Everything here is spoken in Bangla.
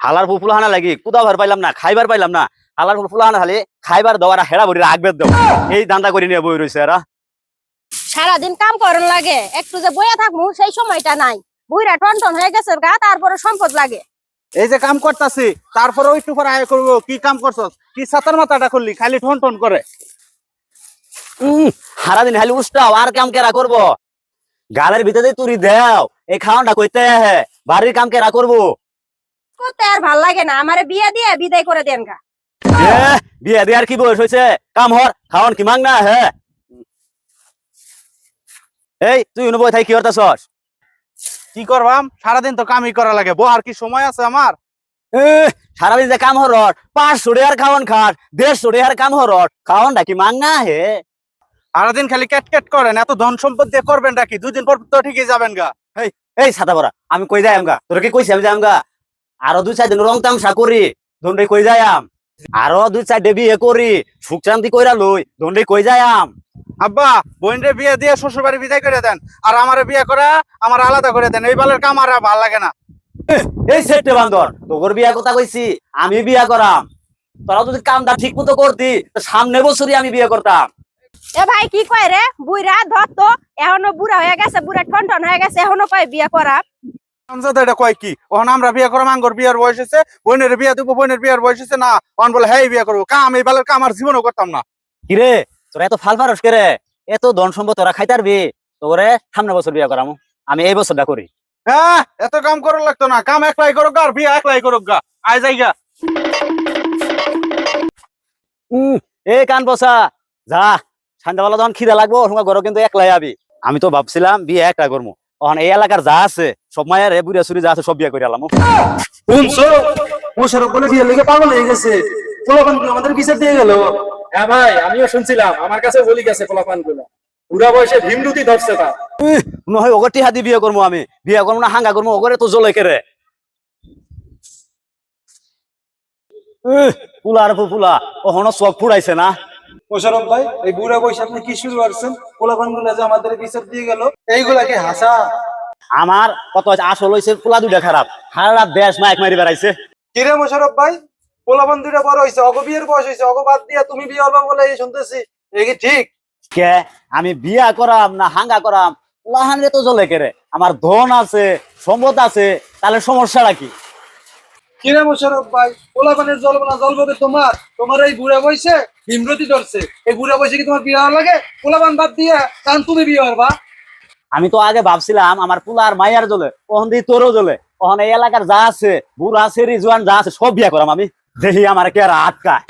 হালার ফুফুলা হানা লাগি কুদাবার পাইলাম না খাইবার পাইলাম না হালার ফুফুলা হানা খালি খাইবার দেওয়ার হেড়া ভরি রাখবে দেব এই দান্দা করে নিয়ে বই রয়েছে এরা। সারাদিন কাম করন লাগে একটু যে বইয়া থাকবো সেই সময়টা নাই বুইরা টন টন হয়ে গেছে গা তারপরে সম্পদ লাগে। এই যে কাম করতেছি তারপরে একটু পরে আয় করবো কি কাম করছস কি সাতার মাথাটা করলি খালি ঠন ঠন করে। সারাদিন খালি উষ্টাও আর কাম কেরা করবো গালের ভিতরে তুরি দেও এই খাওয়ানটা কইতে হে বাড়ির কাম কেরা করবো। করতে আর ভাল লাগে না আমারে বিয়া দিয়ে বিদায় করে দেন গা। বিয়ে দেওয়ার কি বয়স হয়েছে কাম হর খাওয়ান কি মাং না হে। এই তুই অনুভব থাই কি করতেছস? কি করবাম সারাদিন তো কামই করা লাগে বহার কি সময় আছে আমার। সারাদিন যে কাম হর 500 টাকার খাওয়ান খাট 150 টাকার কাম হর খাওয়ানটা কি মাং না হে। সারাদিন খালি ক্যাট ক্যাট করেন এত ধন সম্পদ দিয়ে করবেন নাকি 2 দিন পর তো ঠিকই যাবেন গা। এই ছাতা পরা আমি কই যাই আমগা তোর কি কইছি আমি যাই আমগা আরো 2-4 দিন রং তামসা করি দন্ডে কই যাইম আরো 2-4 ডে বিয়ে করি সুখ শান্তি কইরা লই দন্ডে কই যাইম। আব্বা বোনরে বিয়ে দিয়ে শ্বশুর বাড়ি বিদায় করে দেন আর আমারে বিয়ে করে আমার আলাদা করে দেন এই বালের কাম আর ভালো লাগে না। এই সেটে বান্দর তোর বিয়া কথা কইছি আমি বিয়া করাম তোরা যদি কামটা ঠিক মতো করতি তো সামনে বছরই আমি বিয়ে করতাম। এ ভাই কি কয় রে বুইরা ধর তো এখনো বুড়া হয়ে গেছে বুড়া টন টন হয়ে গেছে এখনো কয় বিয়া করা। আমজাদ এটা কয় কি ওখানে আমরা বিয়ে করবো আঙ্গর বিয়ার বয়স হয়েছে বোনের বিয়ে দেবো বোনের বিয়ার বয়স হয়েছে না অন বলে হ্যাঁ বিয়ে করবো কাম এই বালের কাম আর জীবনও করতাম না। কিরে তোরা এত ফাল ফারস করে এত ধন সম্পদ তোরা খাইতারবি তোরে সামনে বছর বিয়া করাম আমি এই বছরটা করি। হ্যাঁ এত কাম করার লাগতো না কাম একলাই করুক আর বিয়ে একলাই করুক গা আয় যাইগা। এ কান বসা যা সন্ধ্যাবেলা যখন খিদা লাগবো তোমার ঘরে কিন্তু একলাই আবি। আমি তো ভাবছিলাম বিয়ে একটা করবো এখন এই এলাকার যা আছে সব মায়ের বুড়িয়া চুরি যা আছে সব বিয়ে করে আলাম। পাগল হয়ে গেছে আমাদের বিচার দিয়ে গেল। হ্যাঁ ভাই আমিও শুনছিলাম আমার কাছে বলি গেছে পোলাপান গুলো পুরা বয়সে ভীমরুতি ধরছে তা নয় ওগর টিহা দিয়ে বিয়ে করবো আমি বিয়ে করবো না হাঙ্গা করবো ওগরে তো জলে কেরে পুলা আর পুলা ওখানে সব ফুড়াইছে না। মোশারফ ভাই এই বুড়া বয়সে আপনি কি শুরু করছেন পোলাপান গুলো যে আমাদের বিচার দিয়ে গেল এইগুলা কি হাসা? আমার কত আসল হয়েছে পুলা দুইটা খারাপ সারা দেশ মাইক মারি বেড়াইছে। কিরে মোশারফ ভাই পোলাপান দুইটা বড় হয়েছে অগ বিয়ের বয়স হয়েছে অগ বাদ দিয়া তুমি বিয়ে হবা বলে এই শুনতেছি এই কি ঠিক? কে আমি বিয়া করাম না হাঙ্গা করাম লাহানরে তো জলে কেরে আমার ধন আছে সম্পদ আছে তাহলে সমস্যাটা কি? কিরে মোশারফ ভাই পোলাপানের জলবনা জলবকে তোমার এই বুড়া বয়সে ভীমরতি ধরছে এই বুড়া বয়সে কি তোমার বিয়ে হওয়া লাগে? পোলাপান বাদ দিয়া কারণ তুমি বিয়ে হবা। আমি তো আগে ভাবছিলাম আমার পুলা আর মাইয়ার জ্বলে ওখান দিয়ে তোরও জ্বলে ওখানে এই এলাকার যা আছে বুড়া আছে রিজওয়ান যা আছে সব বিয়া করাম আমি দেখি আমার কে আর আটকায়।